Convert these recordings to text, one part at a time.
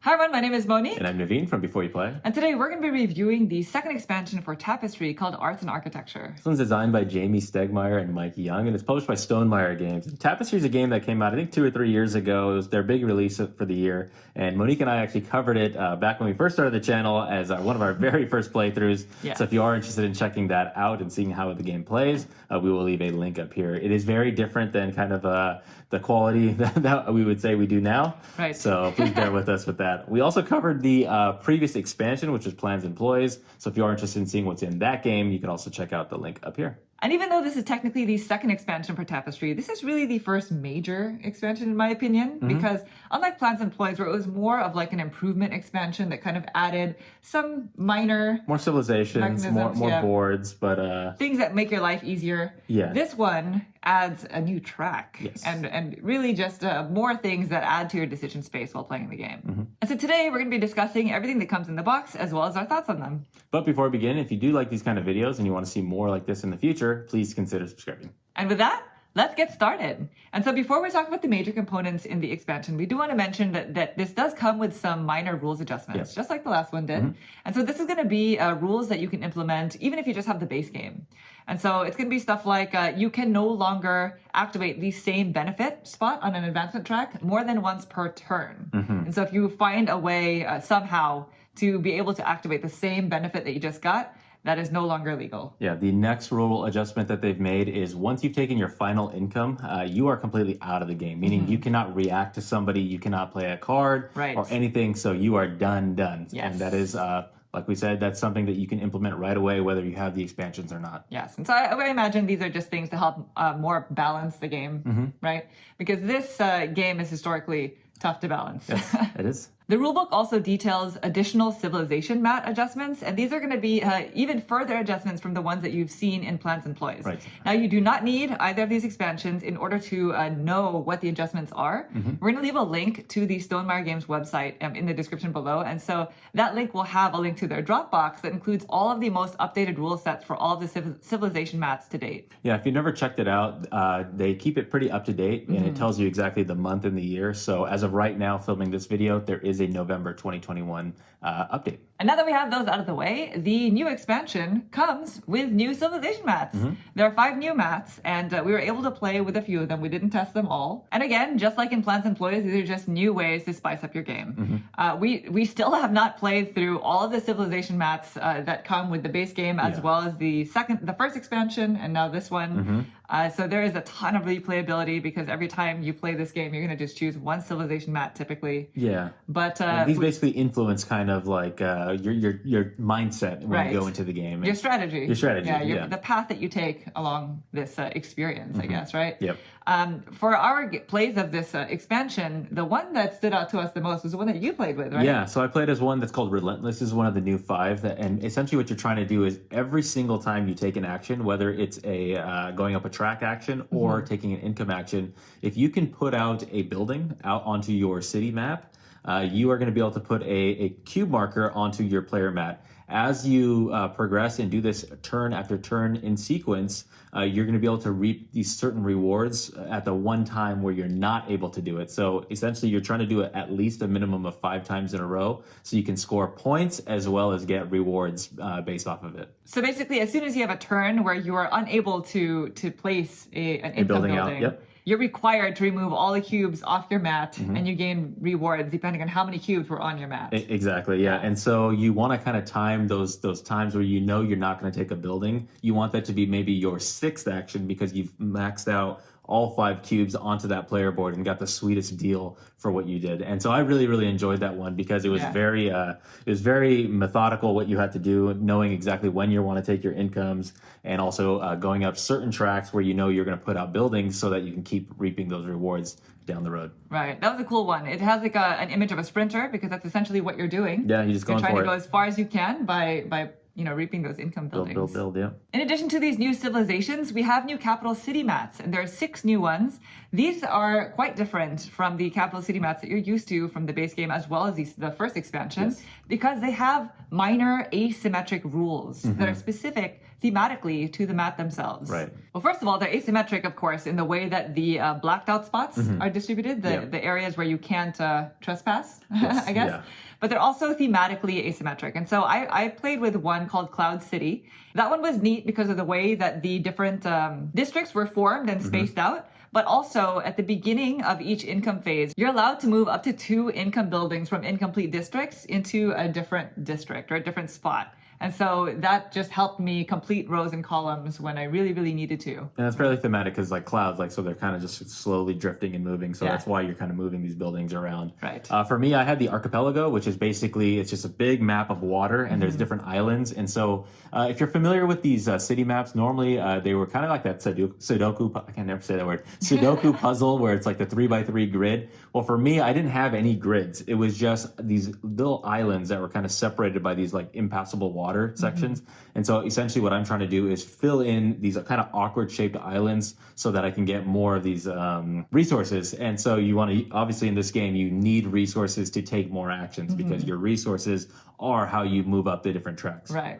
Hi everyone, my name is Moni. And I'm Naveen from Before You Play. And today we're going to be reviewing the second expansion for Tapestry called Arts and Architecture. This one's designed by Jamie Stegmaier and Mike Young, and it's published by Stonemaier Games. Tapestry is a game that came out, I think, 2 or 3 years ago. It was their big release for the year. And Monique and I actually covered it back when we first started the channel as one of our very first playthroughs. Yes. So if you are interested in checking that out and seeing how the game plays, we will leave a link up here. It is very different than kind of the quality that we would say we do now. Right. So please bear with us with that. We also covered the previous expansion, which was Plans and Ploys. So if you are interested in seeing what's in that game, you can also check out the link up here. And even though this is technically the second expansion for Tapestry, this is really the first major expansion in my opinion, because unlike Plans and Ploys, where it was more of like an improvement expansion that kind of added some minor... More civilizations, more boards, but... things that make your life easier. Yeah. This one adds a new track. Yes. And really just more things that add to your decision space while playing the game. And so today we're going to be discussing everything that comes in the box as well as our thoughts on them. But before we begin, if you do like these kind of videos and you want to see more like this in the future, please consider subscribing. And with that, let's get started. And so before we talk about the major components in the expansion, we do want to mention that this does come with some minor rules adjustments, just like the last one did. And so this is going to be rules that you can implement even if you just have the base game. And so it's going to be stuff like you can no longer activate the same benefit spot on an advancement track more than once per turn. And so if you find a way somehow to be able to activate the same benefit that you just got, that is no longer legal. Yeah, the next rule adjustment that they've made is once you've taken your final income, you are completely out of the game, meaning you cannot react to somebody, you cannot play a card or anything, so you are done. Yes. And that is, like we said, that's something that you can implement right away, whether you have the expansions or not. Yes, and so I imagine these are just things to help more balance the game, right? Because this game is historically tough to balance. Yes, it is. The rulebook also details additional civilization mat adjustments, and these are going to be even further adjustments from the ones that you've seen in Plans and Ploys. Right. Now, you do not need either of these expansions in order to know what the adjustments are. We're going to leave a link to the Stonemaier Games website in the description below, and so that link will have a link to their Dropbox that includes all of the most updated rule sets for all of the civilization mats to date. Yeah, if you've never checked it out, they keep it pretty up to date, and it tells you exactly the month and the year. So as of right now, filming this video, there is a November 2021 update. And now that we have those out of the way, the new expansion comes with new civilization mats. There are 5 new mats, and we were able to play with a few of them. We didn't test them all. And again, just like in Plans and Ploys, these are just new ways to spice up your game. We still have not played through all of the civilization mats that come with the base game, as well as the first expansion, and now this one. So there is a ton of replayability because every time you play this game, you're going to just choose one civilization mat typically. Yeah. But these basically influence kind of like your mindset when you go into the game. Your strategy. Your strategy, yeah. The path that you take along this experience, I guess, right? Yep. For our plays of this expansion, the one that stood out to us the most was the one that you played with, right? Yeah, so I played as one that's called Relentless. This is one of the new 5. And essentially what you're trying to do is every single time you take an action, whether it's a going up a track action or taking an income action, if you can put out a building out onto your city map, you are going to be able to put a cube marker onto your player mat. As you progress and do this turn after turn in sequence, you're going to be able to reap these certain rewards at the one time where you're not able to do it. So essentially, you're trying to do it at least a minimum of 5 times in a row, so you can score points as well as get rewards based off of it. So basically, as soon as you have a turn where you are unable to place an income building, you're required to remove all the cubes off your mat, and you gain rewards depending on how many cubes were on your mat. Exactly, yeah. And so you want to kind of time those times where you know you're not going to take a building. You want that to be maybe your 6th action because you've maxed out all 5 cubes onto that player board and got the sweetest deal for what you did. And so I really, really enjoyed that one because it was very methodical what you had to do, knowing exactly when you want to take your incomes, and also going up certain tracks where you know you're going to put out buildings so that you can keep reaping those rewards down the road. Right, that was a cool one. It has like an image of a sprinter because that's essentially what you're doing. Yeah, you're just going for it. You're trying to go as far as you can by reaping those income buildings. Build, yeah. In addition to these new civilizations, we have new capital city mats, and there are 6 new ones. These are quite different from the capital city mats that you're used to from the base game as well as the first expansion, because they have minor asymmetric rules that are specific thematically to the mat themselves. Right. Well, first of all, they're asymmetric, of course, in the way that the blacked out spots are distributed, the areas where you can't trespass, Yes, I guess. yeah. But they're also thematically asymmetric. And so I played with one called Cloud City. That one was neat because of the way that the different districts were formed and spaced out. But also, at the beginning of each income phase, you're allowed to move up to 2 income buildings from incomplete districts into a different district or a different spot. And so that just helped me complete rows and columns when I really, really needed to. And it's fairly thematic because like clouds, like so they're kind of just slowly drifting and moving. So that's why you're kind of moving these buildings around. Right. For me, I had the archipelago, which is basically, it's just a big map of water and there's different islands. And so if you're familiar with these city maps, normally they were kind of like that Sudoku, I can never say that word, Sudoku puzzle where it's like the 3x3 grid. Well, for me, I didn't have any grids. It was just these little islands that were kind of separated by these like impassable water sections. And so essentially what I'm trying to do is fill in these kind of awkward shaped islands so that I can get more of these resources. And so you want to, obviously in this game, you need resources to take more actions because your resources are how you move up the different tracks. Right.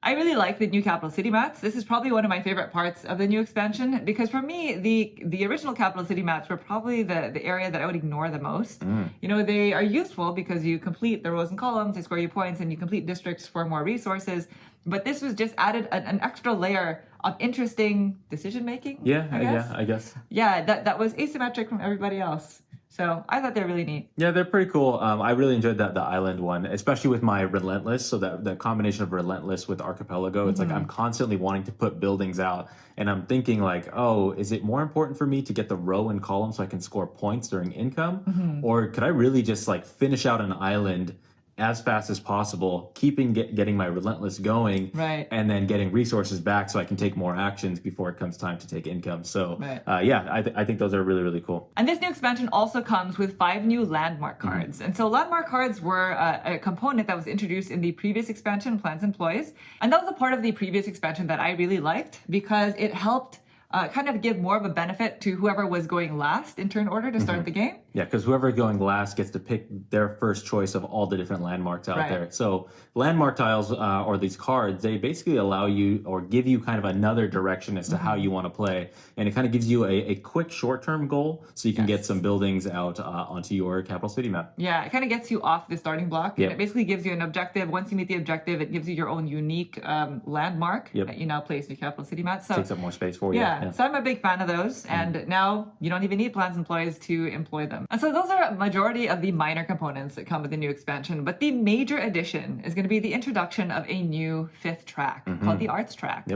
I really like the new capital city mats. This is probably one of my favorite parts of the new expansion because for me, the original capital city mats were probably the area that I would ignore the most. You know, they are useful because you complete the rows and columns, they score you points, and you complete districts for more resources. But this was just added an extra layer of interesting decision making. I guess. Yeah, that was asymmetric from everybody else. So I thought they're really neat. Yeah, they're pretty cool. I really enjoyed the island one, especially with my Relentless. So that combination of Relentless with Archipelago, it's like I'm constantly wanting to put buildings out. And I'm thinking like, oh, is it more important for me to get the row and column so I can score points during income? Or could I really just like finish out an island as fast as possible, getting my Relentless going, and then getting resources back so I can take more actions before it comes time to take income. So I think those are really, really cool. And this new expansion also comes with 5 new landmark cards. And so landmark cards were a component that was introduced in the previous expansion, Plans and Ploys. And that was a part of the previous expansion that I really liked because it helped kind of give more of a benefit to whoever was going last in turn order to start the game. Yeah, because whoever going last gets to pick their first choice of all the different landmarks out there. So landmark tiles or these cards, they basically allow you or give you kind of another direction as to how you want to play. And it kind of gives you a quick short-term goal so you can get some buildings out onto your capital city map. Yeah, it kind of gets you off the starting block. And it basically gives you an objective. Once you meet the objective, it gives you your own unique landmark that you now place in your capital city map. So takes up more space for you. Yeah, so I'm a big fan of those. And now you don't even need Plans and Ploys to employ them. And so those are a majority of the minor components that come with the new expansion. But the major addition is going to be the introduction of a new 5th track called the Arts track.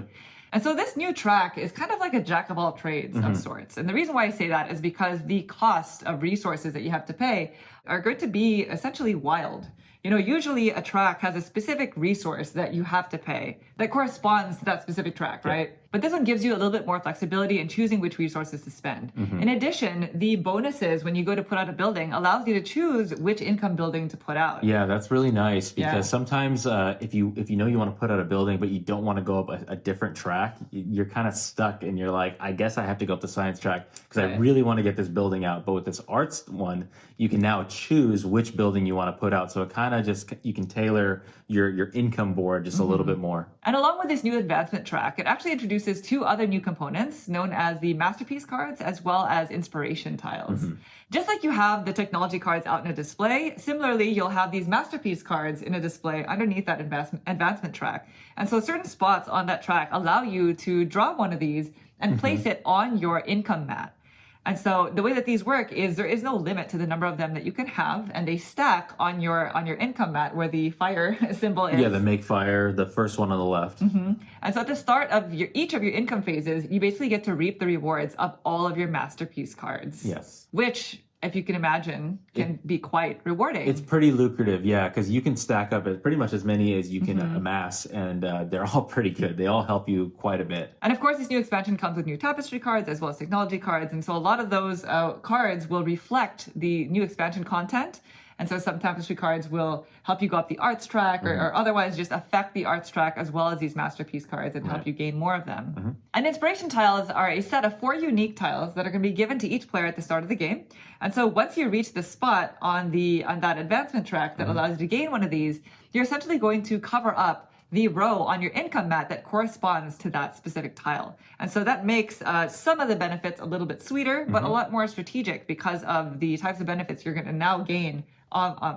And so this new track is kind of like a jack of all trades of sorts. And the reason why I say that is because the cost of resources that you have to pay are going to be essentially wild. You know, usually a track has a specific resource that you have to pay that corresponds to that specific track, right? But this one gives you a little bit more flexibility in choosing which resources to spend. In addition, the bonuses when you go to put out a building allows you to choose which income building to put out. Yeah, that's really nice because sometimes if you know you want to put out a building but you don't want to go up a different track, you're kind of stuck and you're like, I guess I have to go up the science track because I really want to get this building out. But with this arts one, you can now choose which building you want to put out. So it kind of just, you can tailor your income board just a little bit more. And along with this new advancement track, it actually introduces 2 other new components known as the masterpiece cards as well as inspiration tiles. Just like you have the technology cards out in a display, similarly, you'll have these masterpiece cards in a display underneath that advancement track. And so certain spots on that track allow you to draw one of these and place it on your income mat. And so the way that these work is there is no limit to the number of them that you can have, and they stack on your income mat where the fire symbol is. Yeah, the make fire, the first one on the left. And so at the start of each of your income phases, you basically get to reap the rewards of all of your masterpiece cards. Yes. Which, if you can imagine, can be quite rewarding. It's pretty lucrative, yeah, because you can stack up pretty much as many as you can amass, and they're all pretty good. They all help you quite a bit. And of course, this new expansion comes with new Tapestry cards as well as technology cards, and so a lot of those cards will reflect the new expansion content. And so some Tapestry cards will help you go up the arts track or otherwise just affect the arts track as well as these masterpiece cards and help you gain more of them. And inspiration tiles are a set of 4 unique tiles that are going to be given to each player at the start of the game. And so once you reach the spot on that advancement track that allows you to gain one of these, you're essentially going to cover up the row on your income mat that corresponds to that specific tile. And so that makes some of the benefits a little bit sweeter, but a lot more strategic because of the types of benefits you're going to now gain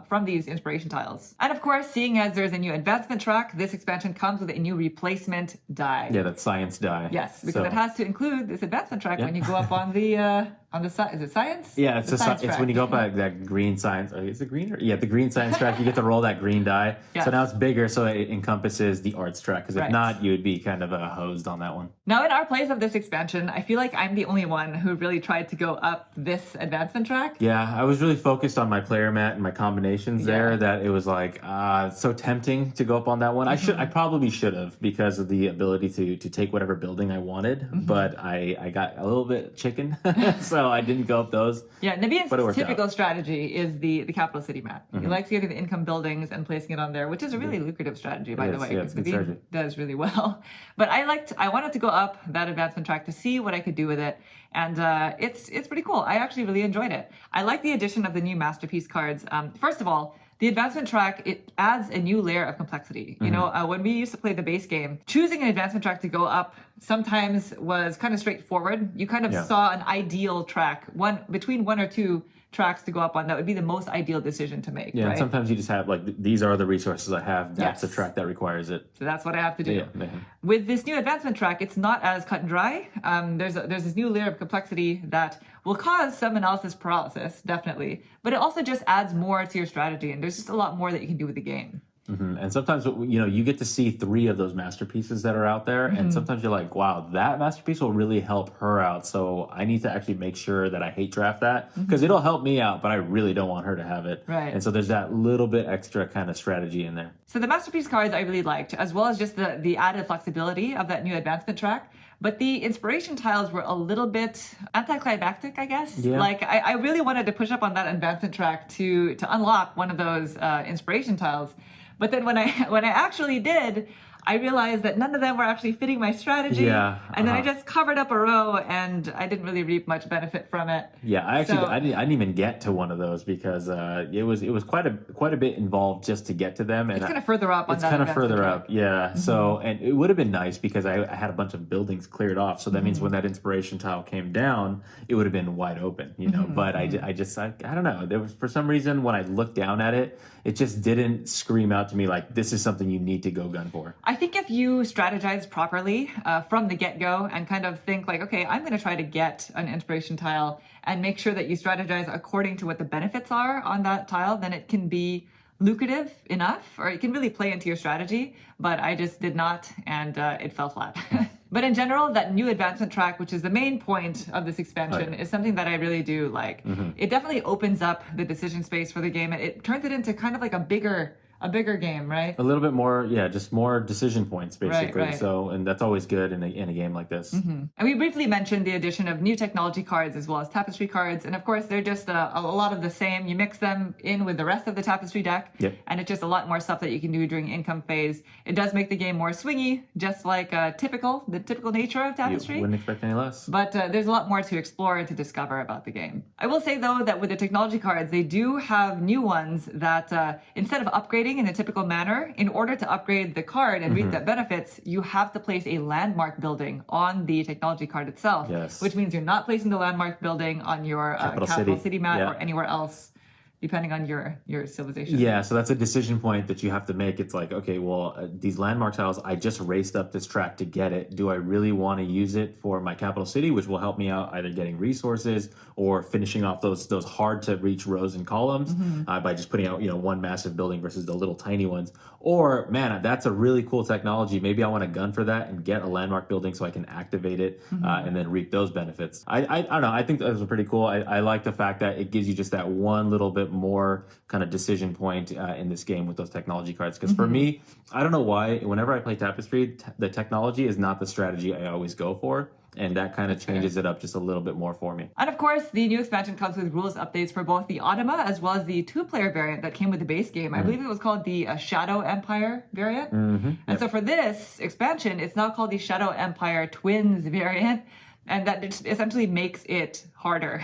from these inspiration tiles. And of course, seeing as there's a new advancement track, this expansion comes with a new replacement die. Yeah, that science die. Yes, because it has to include this advancement track when you go up on the is it science? Yeah, it's when you go up that green science. Is it green? Yeah, the green science track. You get to roll that green die. Yes. So now it's bigger, so it encompasses the arts track. Because if not, you would be kind of hosed on that one. Now, in our plays of this expansion, I feel like I'm the only one who really tried to go up this advancement track. Yeah, I was really focused on my player mat and my combinations there that it was like so tempting to go up on that one. I probably should have because of the ability to take whatever building I wanted, but I got a little bit chicken, so I didn't go up those. Yeah, Naveen's typical strategy is the capital city mat. He likes getting the income buildings and placing it on there, which is a really lucrative strategy, by the way. Yeah, Naveen does really well. But I wanted to go up that advancement track to see what I could do with it. And it's pretty cool. I actually really enjoyed it. I like the addition of the new masterpiece cards. First of all, the advancement track, it adds a new layer of complexity. You know, when we used to play the base game, choosing an advancement track to go up sometimes was kind of straightforward. You kind of saw an ideal track, between one or two tracks to go up on. That would be the most ideal decision to make. Yeah, right? And sometimes you just have these are the resources I have. That's the track that requires it. So that's what I have to do. Yeah. With this new advancement track, it's not as cut and dry. There's this new layer of complexity that will cause some analysis paralysis, definitely. But it also just adds more to your strategy, and there's just a lot more that you can do with the game. And sometimes, you get to see 3 of those masterpieces that are out there. And sometimes you're like, wow, that masterpiece will really help her out. So I need to actually make sure that I hate draft that because it'll help me out, but I really don't want her to have it. Right. And so there's that little bit extra kind of strategy in there. So the masterpiece cards I really liked, as well as just the added flexibility of that new advancement track. But the inspiration tiles were a little bit anticlimactic, I guess. Yeah. Like I really wanted to push up on that advancement track to unlock one of those inspiration tiles. But then when I actually did, I realized that none of them were actually fitting my strategy. Yeah, And then I just covered up a row, and I didn't really reap much benefit from it. Yeah, I didn't even get to one of those because it was quite a bit involved just to get to them. And it's kind of further up on that. It's kind of further up, yeah. So, and it would have been nice because I had a bunch of buildings cleared off. So that means when that inspiration tile came down, it would have been wide open, But I don't know. There was, for some reason, when I looked down at it, it just didn't scream out to me like this is something you need to go gun for. I think if you strategize properly from the get-go and kind of think like, okay, I'm going to try to get an inspiration tile and make sure that you strategize according to what the benefits are on that tile, then it can be lucrative enough, or it can really play into your strategy. But I just did not, and it fell flat. But in general, that new advancement track, which is the main point of this expansion, is something that I really do like. It definitely opens up the decision space for the game. It turns it into kind of like a bigger game, right? A little bit more, just more decision points, basically. Right. So, and that's always good in a game like this. And we briefly mentioned the addition of new technology cards as well as Tapestry cards. And of course, they're just a lot of the same. You mix them in with the rest of the Tapestry deck, and it's just a lot more stuff that you can do during income phase. It does make the game more swingy, just like the typical nature of Tapestry. You wouldn't expect any less. But there's a lot more to explore and to discover about the game. I will say, though, that with the technology cards, they do have new ones that instead of upgrading in a typical manner, in order to upgrade the card and reap that benefits, you have to place a landmark building on the technology card itself. Yes. Which means you're not placing the landmark building on your capital city mat or anywhere else, depending on your civilization. Yeah, so that's a decision point that you have to make. It's like, okay, well, these landmark tiles, I just raced up this track to get it. Do I really want to use it for my capital city, which will help me out either getting resources or finishing off those hard to reach rows and columns by just putting out one massive building versus the little tiny ones? Or, man, that's a really cool technology. Maybe I want to gun for that and get a landmark building so I can activate it and then reap those benefits. I don't know. I think that was pretty cool. I like the fact that it gives you just that one little bit more kind of decision point in this game with those technology cards. Because for me, I don't know why, whenever I play Tapestry, the technology is not the strategy I always go for. And that kind of changes it up just a little bit more for me. And of course, the new expansion comes with rules updates for both the Automa as well as the 2-player variant that came with the base game. I believe it was called the Shadow Empire variant. And so for this expansion, it's now called the Shadow Empire Twins variant. And that just essentially makes it harder.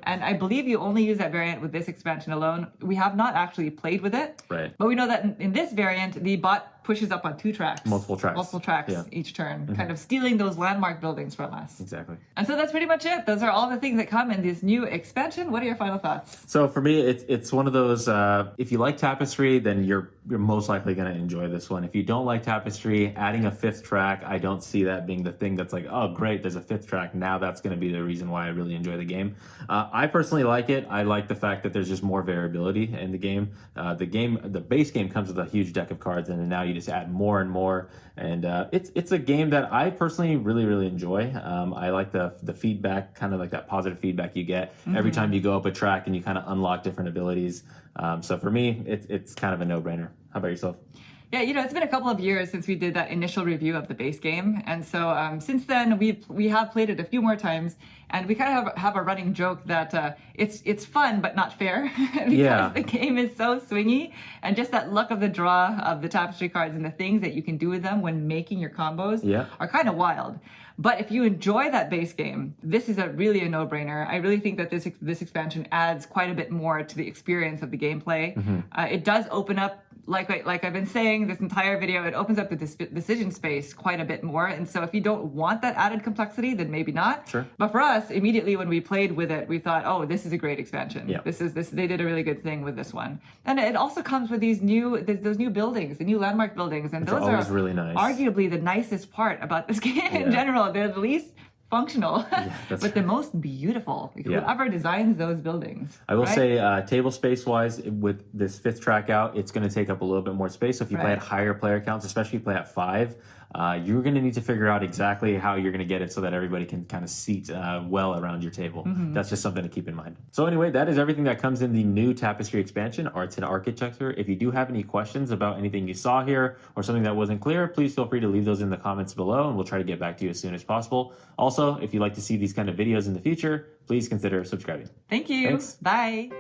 And I believe you only use that variant with this expansion alone. We have not actually played with it. Right. But we know that in this variant, the bot pushes up on 2 tracks. Multiple tracks. Yeah. Each turn, kind of stealing those landmark buildings from us. Exactly. And so that's pretty much it. Those are all the things that come in this new expansion. What are your final thoughts? So for me, it's one of those, if you like Tapestry, then you're most likely going to enjoy this one. If you don't like Tapestry, adding a 5th track, I don't see that being the thing that's like, oh, great, there's a 5th track. Now that's going to be the reason why I really enjoy the game. I personally like it. I like the fact that there's just more variability in the game. The base game comes with a huge deck of cards, and then now you just add more and more. And it's a game that I personally really enjoy. I like the feedback, kind of like that positive feedback you get every time you go up a track and you kind of unlock different abilities. So for me, it's kind of a no-brainer. How about yourself? Yeah, it's been a couple of years since we did that initial review of the base game. And so since then, we have played it a few more times. And we kind of have a running joke that it's fun, but not fair. Because the game is so swingy. And just that luck of the draw of the Tapestry cards and the things that you can do with them when making your combos are kind of wild. But if you enjoy that base game, this is really a no-brainer. I really think that this expansion adds quite a bit more to the experience of the gameplay. It does open up, like I've been saying this entire video, it opens up the decision space quite a bit more. And so if you don't want that added complexity, then maybe not. Sure. But for us, immediately when we played with it, we thought, oh, this is a great expansion. Yeah. They did a really good thing with this one. And it also comes with those new buildings, the new landmark buildings. And those are really nice. Arguably the nicest part about this game in general. They're the least functional, but the most beautiful. Whoever designs those buildings. I will say, table space wise, with this 5th track out, it's going to take up a little bit more space. So if you play at higher player counts, especially if you play at 5, you're going to need to figure out exactly how you're going to get it so that everybody can kind of seat well around your table. That's just something to keep in mind. So anyway, that is everything that comes in the new Tapestry expansion, Arts and Architecture. If you do have any questions about anything you saw here or something that wasn't clear, please feel free to leave those in the comments below, and we'll try to get back to you as soon as possible. Also, if you'd like to see these kind of videos in the future, please consider subscribing. Thank you. Thanks. Bye.